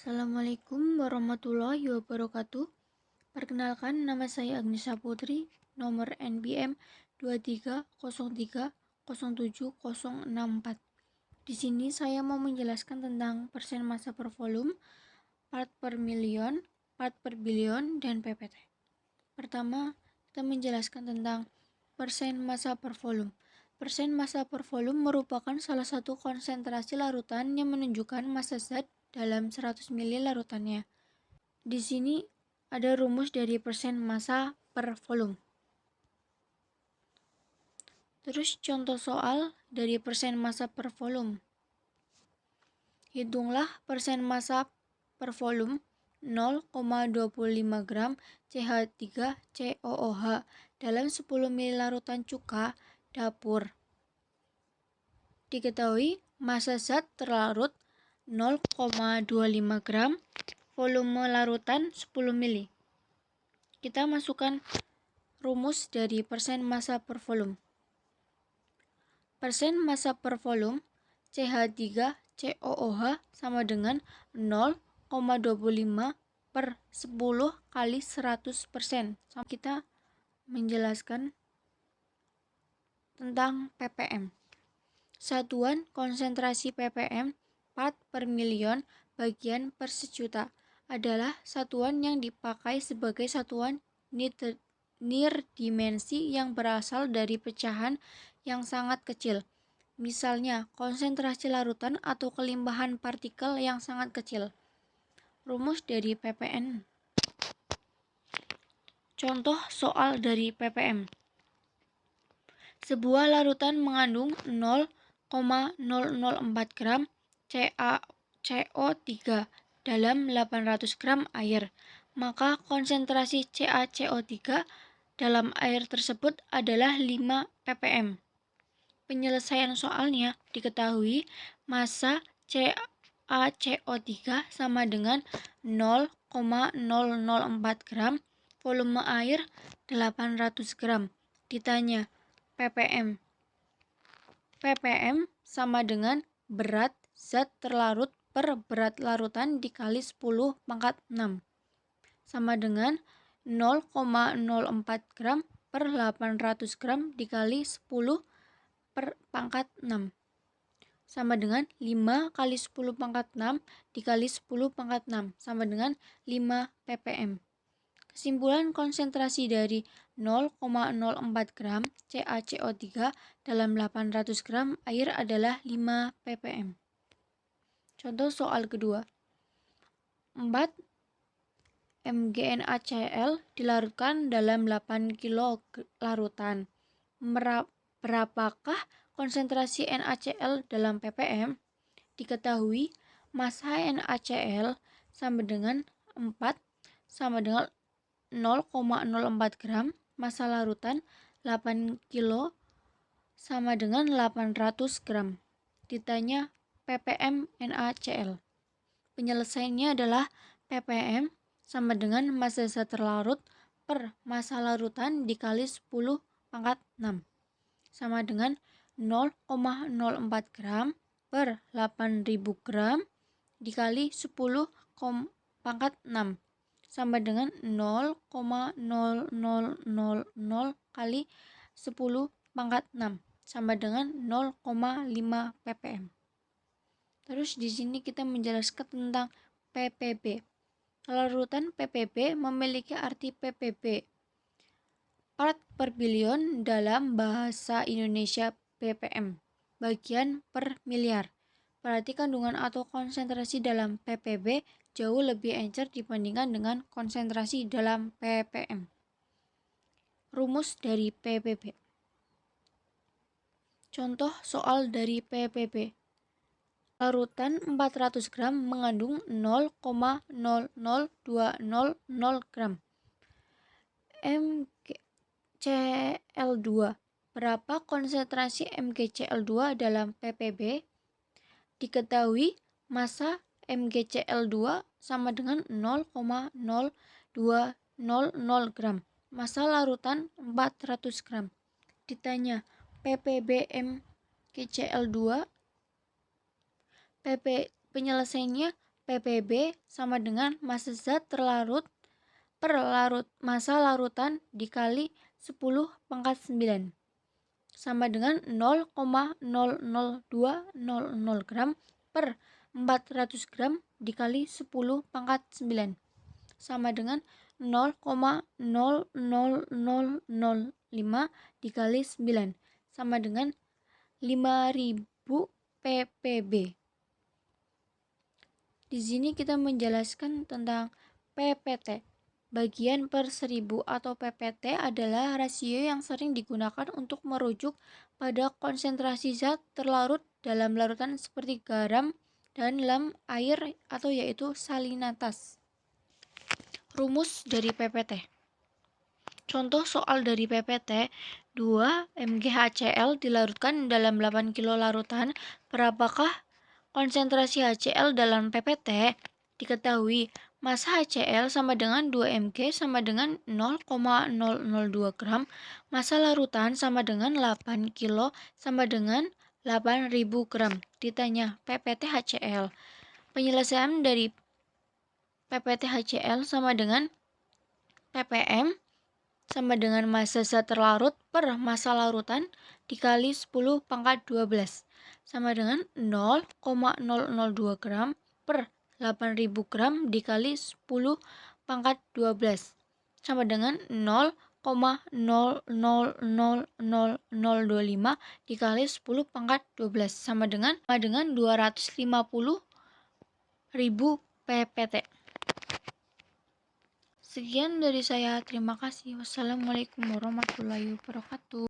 Assalamualaikum warahmatullahi wabarakatuh. Perkenalkan, nama saya Agnesha Putri, nomor NBM 23030764. Di sini saya mau menjelaskan tentang persen massa per volume, part per million, part per billion, dan PPT. Pertama, kita menjelaskan tentang persen massa per volume. Persen massa per volume merupakan salah satu konsentrasi larutan yang menunjukkan massa zat dalam 100 ml larutannya. Di sini ada rumus dari persen massa per volume. Terus contoh soal dari persen massa per volume. Hitunglah persen massa per volume 0,25 gram CH3COOH dalam 10 ml larutan cuka dapur. Diketahui massa zat terlarut 0,25 gram, volume larutan 10 ml. Kita masukkan rumus dari persen massa per volume. Persen massa per volume CH3COOH sama dengan 0,25 per 10 kali 100%. Kita menjelaskan tentang ppm. Satuan konsentrasi ppm part per million bagian per sejuta adalah satuan yang dipakai sebagai satuan nirdimensi yang berasal dari pecahan yang sangat kecil. Misalnya, konsentrasi larutan atau kelimpahan partikel yang sangat kecil. Rumus dari ppm. Contoh soal dari ppm. Sebuah larutan mengandung 0,004 gram CaCO3 dalam 800 gram air. Maka konsentrasi CaCO3 dalam air tersebut adalah 5 ppm. Penyelesaian soalnya diketahui massa CaCO3 sama dengan 0,004 gram, volume air 800 gram. Ditanya ppm. ppm sama dengan berat zat terlarut per berat larutan dikali 10 pangkat 6 sama dengan 0,04 gram per 800 gram dikali 10 per pangkat 6 sama dengan 5 kali 10 pangkat 6 dikali 10 pangkat 6 sama dengan 5 ppm. Kesimpulan konsentrasi dari 0,04 gram CaCO3 dalam 800 gram air adalah 5 ppm. Contoh soal kedua. 4 mgNaCl dilarutkan dalam 8 kilo larutan. Berapakah konsentrasi NaCl dalam ppm? Diketahui massa NaCl sama dengan 4 sama dengan 0,04 gram, massa larutan 8 kilo sama dengan 800 gram. Ditanya ppm NaCl. Penyelesaiannya adalah ppm sama dengan massa zat terlarut per massa larutan dikali 10 pangkat 6 sama dengan 0,04 gram per 8000 gram dikali 10 pangkat 6 sama dengan 0,0000 kali 10 pangkat 6 sama dengan 0,5 ppm. Terus di sini kita menjelaskan tentang ppb. Larutan ppb memiliki arti ppb, part per billion dalam bahasa Indonesia ppm, bagian per miliar. Berarti kandungan atau konsentrasi dalam ppb jauh lebih encer dibandingkan dengan konsentrasi dalam ppm. Rumus dari ppb. Contoh soal dari ppb. Larutan 400 gram mengandung 0,00200 gram MgCl2. Berapa konsentrasi MgCl2 dalam ppb? Diketahui massa MgCl2 sama dengan 0,0200 gram. Massa larutan 400 gram. Ditanya ppb MgCl2. Penyelesaiannya ppb sama dengan massa zat terlarut per massa larutan dikali 10 pangkat 9 sama dengan 0,00200 gram per 400 gram dikali 10 pangkat 9 sama dengan 0,00005 dikali 9 sama dengan 5000 ppb. Di sini kita menjelaskan tentang PPT. Bagian per 1000 atau PPT adalah rasio yang sering digunakan untuk merujuk pada konsentrasi zat terlarut dalam larutan seperti garam dan dalam air atau yaitu salinitas. Rumus dari PPT. Contoh soal dari PPT, 2 mg HCl dilarutkan dalam 8 kilo larutan. Berapakah konsentrasi HCl dalam PPT? Diketahui massa HCl sama dengan 2 mg sama dengan 0,002 gram. Massa larutan sama dengan 8 kilo sama dengan 8.000 gram. Ditanya PPT HCl. Penyelesaian dari PPT HCl sama dengan ppm sama dengan massa zat terlarut per massa larutan dikali 10 pangkat 12 sama dengan 0,002 gram per 8.000 gram dikali 10 pangkat 12 sama dengan 0,000025 dikali 10 pangkat 12 sama dengan 250.000 ppt. Sekian dari saya, terima kasih. Wassalamualaikum warahmatullahi wabarakatuh.